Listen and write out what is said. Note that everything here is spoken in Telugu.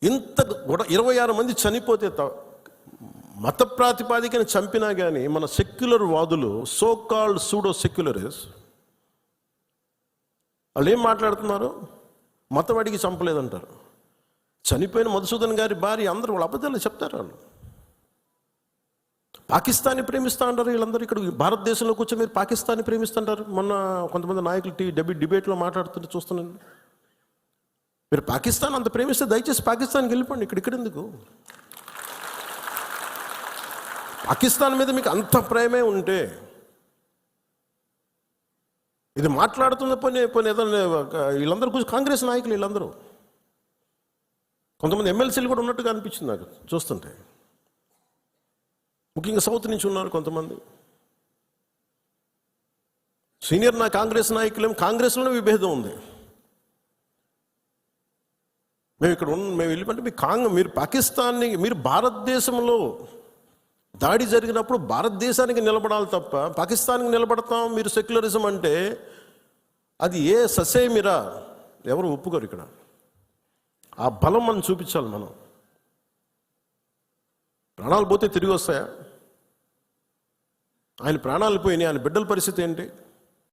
ఇంత 26 మంది చనిపోతే మత ప్రాతిపాదికని చంపినా కానీ మన సెక్యులర్ వాదులు, సో కాల్డ్ సూడో సెక్యులరిస్ట్, వాళ్ళు ఏం మాట్లాడుతున్నారు? మతవాడికి చంపలేదంటారు. చనిపోయిన మధుసూదన్ గారి భార్య, అందరూ వాళ్ళ అబద్ధాలు చెప్తారు. వాళ్ళు పాకిస్తాన్ని ప్రేమిస్తా అంటారు. వీళ్ళందరూ ఇక్కడ భారతదేశంలో కూర్చొని మీరు పాకిస్తాన్ని ప్రేమిస్తుంటారు. మొన్న కొంతమంది నాయకులు డిబేట్లో మాట్లాడుతుంటే చూస్తున్నాను. మీరు పాకిస్తాన్ అంత ప్రేమిస్తే దయచేసి పాకిస్తాన్కి వెళ్ళిపోండి. ఇక్కడ ఎందుకు? పాకిస్తాన్ మీద మీకు అంత ప్రేమే ఉంటే ఇది మాట్లాడుతున్న పని ఏదైనా వీళ్ళందరూ కూర్చొని కాంగ్రెస్ నాయకులు వీళ్ళందరూ, కొంతమంది ఎమ్మెల్సీలు కూడా ఉన్నట్టుగా అనిపించింది నాకు చూస్తుంటే. ముఖ్యంగా సౌత్ నుంచి ఉన్నారు కొంతమంది సీనియర్ కాంగ్రెస్ నాయకులేం. కాంగ్రెస్లోనే విభేదం ఉంది. మేము వెళ్ళిపోతే మీరు పాకిస్తాన్ని, మీరు భారతదేశంలో దాడి జరిగినప్పుడు భారతదేశానికి నిలబడాలి తప్ప పాకిస్తాన్కి నిలబడతాం మీరు సెక్యులరిజం అంటే అది ఏ ససేమిరా ఎవరు ఒప్పుకోరు. ఇక్కడ ఆ బలం మనం చూపించాలి. మనం ప్రాణాలు పోతే తిరిగి వస్తాయా? ఆయన ప్రాణాలు పోయినాయి, ఆయన బిడ్డల పరిస్థితి ఏంటి?